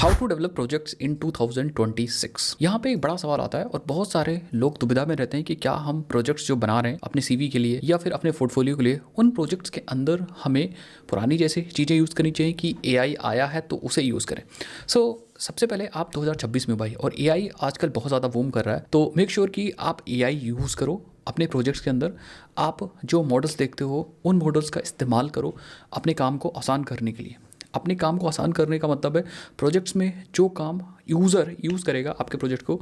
How to develop projects in 2026। यहाँ पे एक बड़ा सवाल आता है और बहुत सारे लोग दुविधा में रहते हैं कि क्या हम प्रोजेक्ट्स जो बना रहे हैं अपने सीवी के लिए या फिर अपने पोर्टफोलियो के लिए, उन प्रोजेक्ट्स के अंदर हमें पुरानी जैसी चीज़ें यूज़ करनी चाहिए कि एआई आया है तो उसे यूज़ करें। सबसे पहले आप 2026 में भाई, और एआई आजकल बहुत ज़्यादा बूम कर रहा है, तो मेक श्योर कि आप एआई यूज़ करो अपने प्रोजेक्ट्स के अंदर। आप जो मॉडल्स देखते हो उन मॉडल्स का इस्तेमाल करो अपने काम को आसान करने के लिए। अपने काम को आसान करने का मतलब है प्रोजेक्ट्स में जो काम यूज़र यूज़ करेगा आपके प्रोजेक्ट को,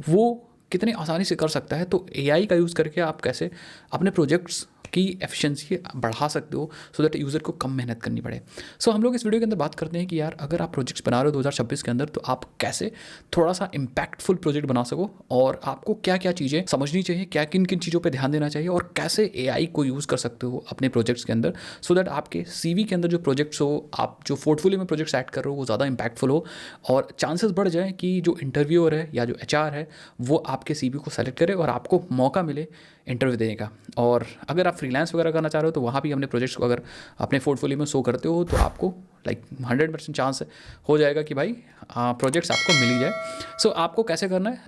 वो कितने आसानी से कर सकता है। तो एआई का यूज़ करके आप कैसे अपने प्रोजेक्ट्स की एफिशिएंसी बढ़ा सकते हो सो दैट यूज़र को कम मेहनत करनी पड़े। हम लोग इस वीडियो के अंदर बात करते हैं कि यार अगर आप प्रोजेक्ट्स बना रहे हो 2026 के अंदर, तो आप कैसे थोड़ा सा इम्पैक्टफुल प्रोजेक्ट बना सको, और आपको क्या क्या चीज़ें समझनी चाहिए, क्या किन किन चीज़ों पे ध्यान देना चाहिए, और कैसे एआई को यूज़ कर सकते हो अपने प्रोजेक्ट्स के अंदर सो दैट आपके सीवी के अंदर जो प्रोजेक्ट्स हो, आप जो पोर्टफोलियो में प्रोजेक्ट्स ऐड कर रहे हो, वो ज़्यादा इम्पैक्टफुल हो और चांसेस बढ़ जाए कि जो इंटरव्यूअर है या जो एचआर है वो आपके सीवी को सेलेक्ट करे और आपको मौका मिले इंटरव्यू देने का। और अगर आप फ्रीलांस वगैरह करना चाह रहे हो तो वहाँ भी अपने प्रोजेक्ट्स को अगर अपने पोर्टफोलियो में शो करते हो तो आपको 100% चांस हो जाएगा कि भाई प्रोजेक्ट्स आपको मिल ही जाए। आपको कैसे करना है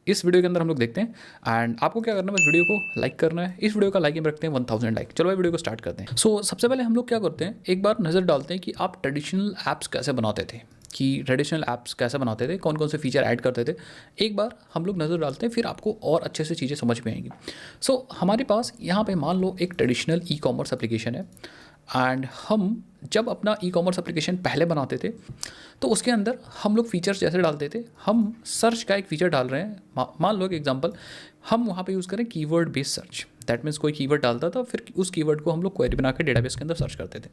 इस वीडियो के अंदर हम लोग देखते हैं। एंड आपको क्या करना है, बस वीडियो को लाइक करना है। इस वीडियो का लाइक रखते हैं 1000 लाइक। चलो भाई वीडियो को स्टार्ट करते हैं। सबसे पहले हम लोग क्या करते हैं, एक बार नज़र डालते हैं कि आप ट्रेडिशनल ऐप्स कैसे बनाते थे, कौन कौन से फीचर ऐड करते थे। एक बार हम लोग नज़र डालते हैं, फिर आपको और अच्छे से चीज़ें समझ में आएंगी। हमारे पास यहाँ पे मान लो एक ट्रेडिशनल ई कॉमर्स एप्लीकेशन है, एंड हम जब अपना ई कॉमर्स एप्लीकेशन पहले बनाते थे तो उसके अंदर हम लोग फीचर्स जैसे डालते थे, हम सर्च का एक फीचर डाल रहे हैं। मान लो एक एग्जांपल, हम वहाँ पे यूज़ करें keyword based search. That means कोई कीवर्ड डालता था, फिर उस कीवर्ड को हम लोग क्वेरी बना के डेटाबेस के अंदर सर्च करते थे।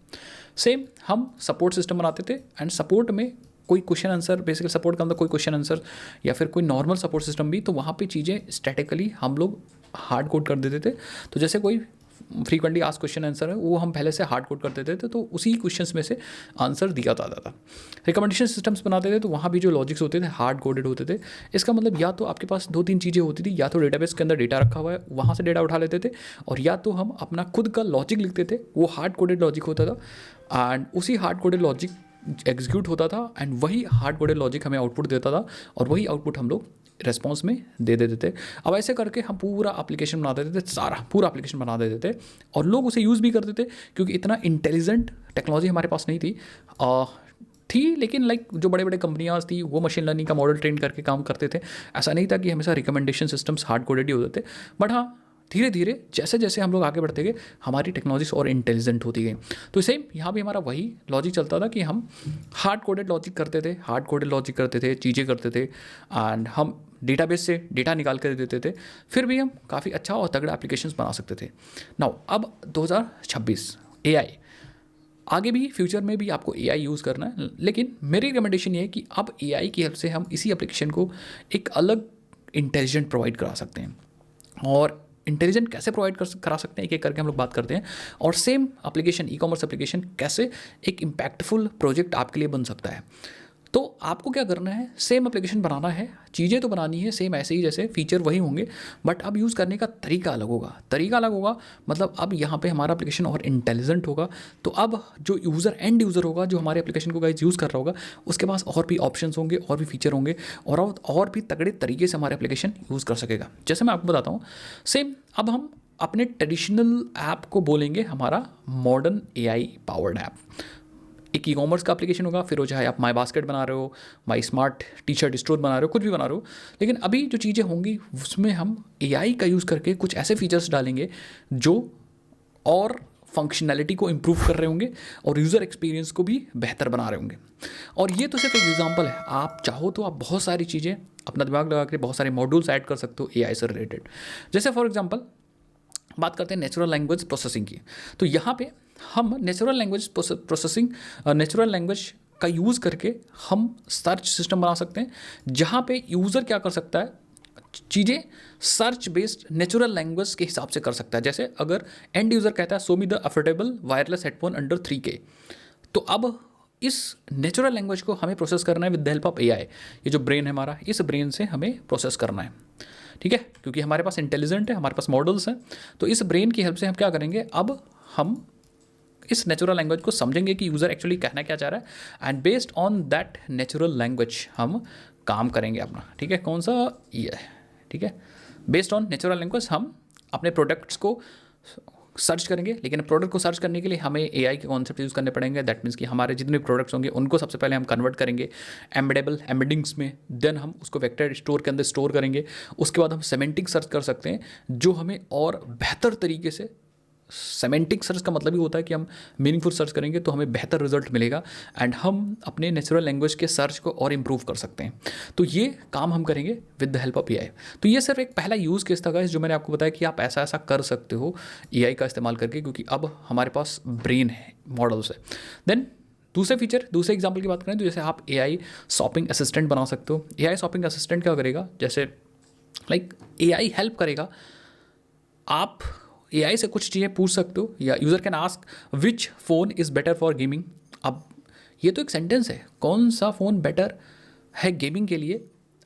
सेम हम सपोर्ट सिस्टम बनाते थे, एंड सपोर्ट में कोई क्वेश्चन आंसर, बेसिकली सपोर्ट के अंदर कोई क्वेश्चन आंसर या फिर कोई नॉर्मल सपोर्ट सिस्टम भी, तो वहाँ पे चीज़ें स्टैटिकली हम लोग हार्ड कोड कर देते थे। तो जैसे कोई फ्रीक्वेंटली आस्क्ड क्वेश्चन आंसर है वो हम पहले से हार्ड कोड कर देते थे, तो उसी क्वेश्चंस में से आंसर दिया जाता था। रिकमेंडेशन सिस्टम्स बनाते थे तो वहाँ भी जो लॉजिक्स होते थे हार्ड कोडेड होते थे। इसका मतलब या तो आपके पास 2-3 चीज़ें होती थी, या तो डेटाबेस के अंदर डेटा रखा हुआ है वहाँ से डेटा उठा लेते थे, और या तो हम अपना खुद का लॉजिक लिखते थे, वो हार्ड कोडेड लॉजिक होता था, एंड उसी हार्ड कोडेड लॉजिक एग्जीक्यूट होता था, एंड वही हार्ड कोडेड लॉजिक हमें आउटपुट देता था, और वही आउटपुट हम लोग रेस्पॉन्स में दे देते थे। अब ऐसे करके हम पूरा एप्लीकेशन बना देते थे, सारा पूरा एप्लीकेशन बना देते थे, और लोग उसे यूज़ भी करते थे क्योंकि इतना इंटेलिजेंट टेक्नोलॉजी हमारे पास नहीं थी। लेकिन जो बड़े बड़े कंपनियाँ थी वो मशीन लर्निंग का मॉडल ट्रेन करके काम करते थे। ऐसा नहीं था कि हमेशा रिकमेंडेशन सिस्टम्स हार्ड कोडेड ही होते थे, बट हाँ, धीरे धीरे जैसे जैसे हम लोग आगे बढ़ते गए हमारी टेक्नोलॉजीज और इंटेलिजेंट होती गई। तो सेम यहाँ भी हमारा वही लॉजिक चलता था कि हम हार्ड कोडेड लॉजिक करते थे, चीज़ें करते थे, एंड हम डेटाबेस से डेटा निकाल कर देते थे, फिर भी हम काफ़ी अच्छा और तगड़ा एप्लीकेशंस बना सकते थे। नाउ अब 2026 एआई, आगे भी फ्यूचर में भी आपको एआई यूज़ करना है, लेकिन मेरी रिकमेंडेशन ये है कि अब एआई की हेल्प से हम इसी एप्लीकेशन को एक अलग इंटेलिजेंट प्रोवाइड करा सकते हैं। और इंटेलिजेंट कैसे प्रोवाइड करा सकते हैं, एक एक करके हम लोग बात करते हैं। और same application, e commerce application कैसे एक इम्पैक्टफुल प्रोजेक्ट आपके लिए बन सकता है। तो आपको क्या करना है, सेम एप्लीकेशन बनाना है, चीज़ें तो बनानी है सेम ऐसे ही, जैसे फीचर वही होंगे, बट अब यूज़ करने का तरीका अलग होगा। मतलब अब यहाँ पे हमारा एप्लीकेशन और इंटेलिजेंट होगा। तो अब जो एंड यूज़र होगा, जो हमारे एप्लीकेशन को गाइस यूज़ कर रहा होगा, उसके पास और भी ऑप्शंस होंगे, और भी फीचर होंगे, और भी तगड़े तरीके से हमारे एप्लीकेशन यूज़ कर सकेगा। जैसे मैं आपको बताता हूँ, सेम अब हम अपने ट्रेडिशनल ऐप को बोलेंगे हमारा मॉडर्न एआई पावर्ड ऐप। एक ई कॉमर्स का एप्लीकेशन होगा, फिर वो चाहे आप माई बास्केट बना रहे हो, माई स्मार्ट टी शर्ट स्टोर बना रहे हो, कुछ भी बना रहे हो, लेकिन अभी जो चीज़ें होंगी उसमें हम एआई का यूज़ करके कुछ ऐसे फीचर्स डालेंगे जो और फंक्शनैलिटी को इम्प्रूव कर रहे होंगे और यूज़र एक्सपीरियंस को भी बेहतर बना रहे होंगे। और ये तो सिर्फ एक एग्जांपल है, आप चाहो तो आप बहुत सारी चीज़ें अपना दिमाग लगा के बहुत सारे मॉड्यूल्स ऐड कर सकते हो एआई से रिलेटेड। जैसे फॉर एग्जांपल बात करते हैं नेचुरल लैंग्वेज प्रोसेसिंग की, तो यहाँ पे हम नेचुरल लैंग्वेज का यूज़ करके हम सर्च सिस्टम बना सकते हैं, जहाँ पे यूज़र क्या कर सकता है, चीज़ें सर्च बेस्ड नेचुरल लैंग्वेज के हिसाब से कर सकता है। जैसे अगर एंड यूज़र कहता है show me the affordable wireless headphone under 3K, तो अब इस नेचुरल लैंग्वेज को हमें प्रोसेस करना है with the help of AI. ये जो ब्रेन है हमारा, इस ब्रेन से हमें प्रोसेस करना है, ठीक है, क्योंकि हमारे पास इंटेलिजेंट है, हमारे पास मॉडल्स हैं। तो इस ब्रेन की हेल्प से हम क्या करेंगे, अब हम इस नेचुरल लैंग्वेज को समझेंगे कि यूज़र एक्चुअली कहना क्या चाह रहा है, and based on that natural language हम काम करेंगे अपना, ठीक है। कौन सा ये है, ठीक है। बेस्ड ऑन नेचुरल लैंग्वेज हम अपने प्रोडक्ट्स को सर्च करेंगे, लेकिन प्रोडक्ट को सर्च करने के लिए हमें एआई के कॉन्सेप्ट यूज़ करने पड़ेंगे। दैट मीन्स कि हमारे जितने भी प्रोडक्ट्स होंगे उनको सबसे पहले हम कन्वर्ट करेंगे एम्बेडिंग्स में, देन हम उसको वेक्टर स्टोर के अंदर स्टोर करेंगे। उसके बाद हम सेमेंटिक सर्च कर सकते हैं, जो हमें और बेहतर तरीके से, सेमेंटिक सर्च का मतलब ही होता है कि हम मीनिंगफुल सर्च करेंगे तो हमें बेहतर रिजल्ट मिलेगा, एंड हम अपने नेचुरल लैंग्वेज के सर्च को और इम्प्रूव कर सकते हैं। तो ये काम हम करेंगे with the help of AI. तो ये सिर्फ एक पहला यूज़ केस था गाइस, जो मैंने आपको बताया कि आप ऐसा ऐसा कर सकते हो एआई का इस्तेमाल करके, क्योंकि अब हमारे पास ब्रेन है, मॉडल्स है। देन दूसरे एग्जाम्पल की बात करें तो जैसे आप एआई शॉपिंग असिस्टेंट बना सकते हो। एआई शॉपिंग असिस्टेंट क्या करेगा, जैसे लाइक एआई हेल्प करेगा, आप एआई से कुछ चीज़ें पूछ सकते हो, या user can ask which phone is better for gaming. अब ये तो एक सेंटेंस है, कौन सा फ़ोन बेटर है गेमिंग के लिए।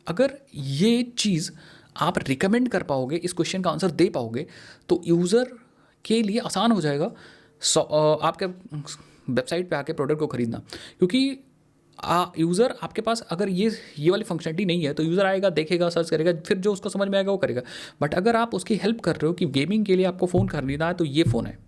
अगर ये चीज़ आप रिकमेंड कर पाओगे, इस क्वेश्चन का आंसर दे पाओगे, तो यूज़र के लिए आसान हो जाएगा आपके वेबसाइट पे आके प्रोडक्ट को ख़रीदना। क्योंकि यूज़र आपके पास अगर ये वाली फंक्शनलिटी नहीं है, तो यूज़र आएगा, देखेगा, सर्च करेगा, फिर जो उसको समझ में आएगा वो करेगा। बट अगर आप उसकी हेल्प कर रहे हो कि गेमिंग के लिए आपको फ़ोन खरीदना है तो ये फ़ोन है।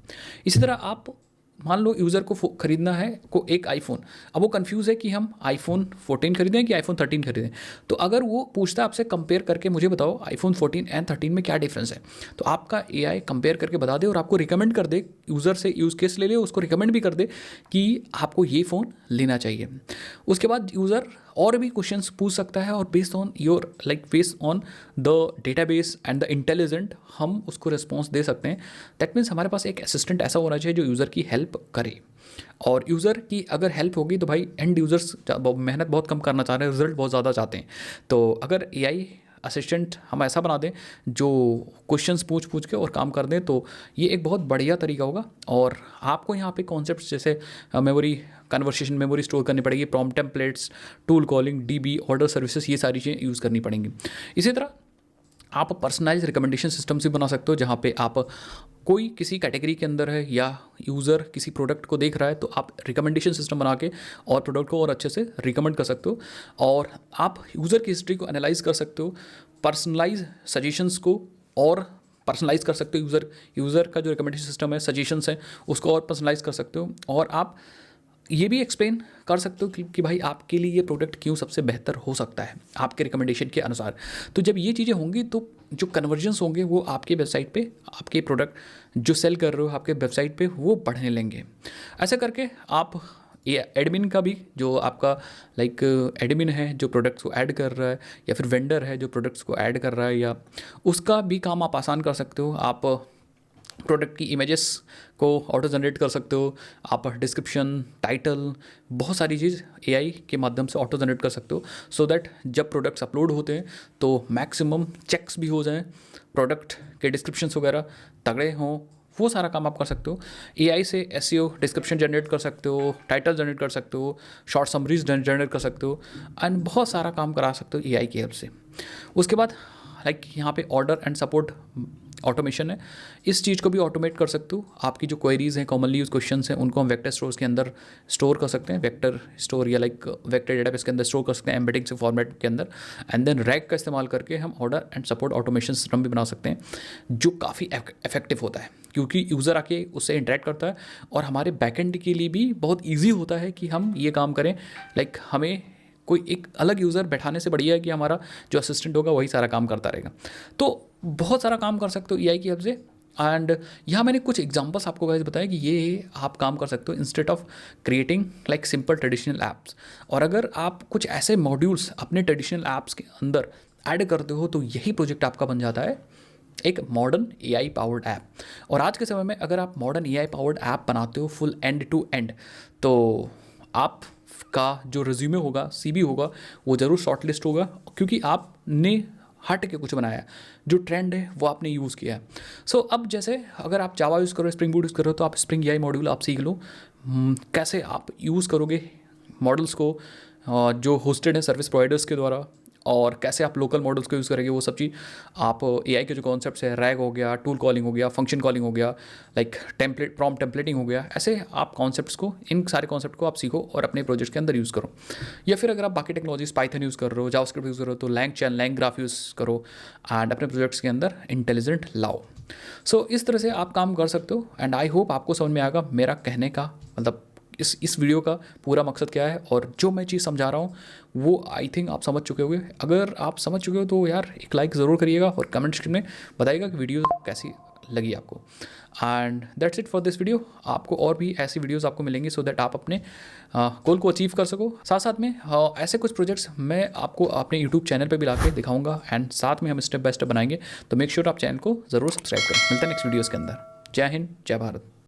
इसी तरह आप मान लो यूज़र को खरीदना है को एक आईफोन, अब वो कंफ्यूज है कि हम आईफोन 14 खरीदें कि आईफोन 13 खरीदें। तो अगर वो पूछता है आपसे कंपेयर करके मुझे बताओ आईफोन 14 एंड 13 में क्या डिफरेंस है, तो आपका एआई कंपेयर करके बता दे और आपको रिकमेंड कर दे, यूज़र से यूज़ केस ले ले, उसको रिकमेंड भी कर दे कि आपको ये फ़ोन लेना चाहिए। उसके बाद यूज़र और भी क्वेश्चंस पूछ सकता है, और based on the database and the intelligent हम उसको रिस्पॉन्स दे सकते हैं। दैट मीन्स हमारे पास एक असिस्टेंट ऐसा होना चाहिए जो यूज़र की हेल्प करे, और यूज़र की अगर हेल्प होगी तो भाई एंड यूज़र्स मेहनत बहुत कम करना चाह रहे हैं, रिजल्ट बहुत ज़्यादा चाहते हैं। तो अगर एआई असिस्टेंट हम ऐसा बना दें जो क्वेश्चंस पूछ के और काम कर दें, तो ये एक बहुत बढ़िया तरीका होगा। और आपको यहाँ पे कॉन्सेप्ट्स जैसे मेमोरी, कन्वर्सेशन मेमोरी स्टोर करनी पड़ेगी, prompt templates, tool calling, dB, order services, ये सारी चीज़ें यूज़ करनी पड़ेंगी। इसी तरह आप पर्सनलाइज रिकमेंडेशन सिस्टम से बना सकते हो, जहाँ पे आप कोई किसी कैटेगरी के अंदर है या यूज़र किसी प्रोडक्ट को देख रहा है, तो आप रिकमेंडेशन सिस्टम बना के और प्रोडक्ट को और अच्छे से रिकमेंड कर सकते हो। और आप यूज़र की हिस्ट्री को एनालाइज कर सकते हो, पर्सनलाइज सजेशंस को और पर्सनलाइज कर सकते हो। यूज़र का जो रिकमेंडेशन सिस्टम है, सजेशंस है, उसको और पर्सनलाइज कर सकते हो। और आप ये भी एक्सप्लेन कर सकते हो कि भाई आपके लिए ये प्रोडक्ट क्यों सबसे बेहतर हो सकता है आपके रिकमेंडेशन के अनुसार। तो जब ये चीज़ें होंगी तो जो कन्वर्जन्स होंगे वो आपके वेबसाइट पे, आपके प्रोडक्ट जो सेल कर रहे हो आपके वेबसाइट पे, वो बढ़ने लेंगे। ऐसा करके आप ये एडमिन का भी, जो आपका एडमिन है जो प्रोडक्ट्स को ऐड कर रहा है, या फिर वेंडर है जो प्रोडक्ट्स को ऐड कर रहा है, या उसका भी काम आप आसान कर सकते हो। आप प्रोडक्ट की इमेजेस को ऑटो जनरेट कर सकते हो, आप डिस्क्रिप्शन, टाइटल, बहुत सारी चीज़ एआई के माध्यम से ऑटो जनरेट कर सकते हो, सो दैट जब प्रोडक्ट्स अपलोड होते हैं तो मैक्सिमम चेक्स भी हो जाएं, प्रोडक्ट के डिस्क्रिप्शंस वगैरह तगड़े हों, वो सारा काम आप कर सकते हो। एआई से एसईओ डिस्क्रिप्शन जनरेट कर सकते हो, टाइटल जनरेट कर सकते हो, शॉर्ट समरीज जनरेट कर सकते हो, एंड बहुत सारा काम करा सकते हो एआई की हेल्प से। उसके बाद यहाँ पे ऑर्डर एंड सपोर्ट ऑटोमेशन है, इस चीज़ को भी ऑटोमेट कर सकते हो। आपकी जो क्वेरीज हैं, कॉमनली यूज क्वेश्चंस हैं, उनको हम वेक्टर स्टोर्स के अंदर स्टोर कर सकते हैं, वेक्टर स्टोर या वेक्टर डेटाबेस के अंदर स्टोर कर सकते हैं, एम्बेडिंग से फॉर्मेट के अंदर। एंड देन रैग का इस्तेमाल करके हम order and support automation system भी बना सकते हैं, जो काफ़ी इफेक्टिव होता है, क्योंकि यूज़र आके उससे इंटरेक्ट करता है, और हमारे बैकएंड के लिए भी बहुत ईजी होता है कि हम ये काम करें। हमें कोई एक अलग यूज़र बैठाने से बढ़िया है कि हमारा जो असिस्टेंट होगा वही सारा काम करता रहेगा। तो बहुत सारा काम कर सकते हो एआई की हेल्प से। एंड यहाँ मैंने कुछ एग्जांपल्स आपको गाइस बताया कि ये आप काम कर सकते हो instead of creating simple traditional apps. और अगर आप कुछ ऐसे मॉड्यूल्स अपने ट्रेडिशनल ऐप्स के अंदर ऐड करते हो, तो यही प्रोजेक्ट आपका बन जाता है एक मॉडर्न एआई पावर्ड ऐप। और आज के समय में अगर आप मॉडर्न एआई पावर्ड ऐप बनाते हो फुल एंड टू एंड, तो आप का जो रिज्यूमे होगा, सीवी होगा, वो ज़रूर शॉर्टलिस्ट होगा, क्योंकि आपने हट के कुछ बनाया, जो ट्रेंड है वो आपने यूज़ किया है। सो अब जैसे अगर आप जावा यूज़ करो, स्प्रिंग बूट यूज़ करो, तो आप स्प्रिंग एआई मॉड्यूल आप सीख लो, कैसे आप यूज़ करोगे मॉडल्स को जो होस्टेड है सर्विस प्रोवाइडर्स के द्वारा, और कैसे आप लोकल मॉडल्स को यूज़ करेंगे वो सब चीज़ आप एआई के जो कॉन्सेप्ट्स है, रैग हो गया, टूल कॉलिंग हो गया, फंक्शन कॉलिंग हो गया, लाइक टेम्पलेट प्रॉम्प्ट टेम्पलेटिंग हो गया, ऐसे आप कॉन्सेप्ट्स को, इन सारे कॉन्सेप्ट को आप सीखो और अपने प्रोजेक्ट के अंदर यूज़ करो। या फिर अगर आप बाकी टेक्नोलॉजीज पाइथन यूज़ कर रहे हो, जावास्क्रिप्ट यूज़ कर रहे हो, तो लैंगचैन, लैंगग्राफ यूज़ करो एंड अपने प्रोजेक्ट्स के अंदर इंटेलिजेंट लाओ। सो इस तरह से आप काम कर सकते हो एंड आई होप आपको समझ में आएगा मेरा कहने का मतलब इस वीडियो का पूरा मकसद क्या है, और जो मैं चीज़ समझा रहा हूँ वो आई थिंक आप समझ चुके होंगे। अगर आप समझ चुके हो तो यार एक लाइक ज़रूर करिएगा और कमेंट सेक्शन में बताइएगा कि वीडियो कैसी लगी आपको। And that's it for this video. आपको और भी ऐसी वीडियोस आपको मिलेंगी सो दैट आप अपने गोल को अचीव कर सको। साथ साथ में ऐसे कुछ प्रोजेक्ट्स मैं आपको अपने यूट्यूब चैनल पे भी ला के दिखाऊंगा एंड साथ में हम स्टेप बाय स्टेप बनाएंगे। तो मेक श्योर आप चैनल को ज़रूर सब्सक्राइब करें। मिलते हैं नेक्स्ट वीडियोज़ के अंदर। जय हिंद, जय भारत।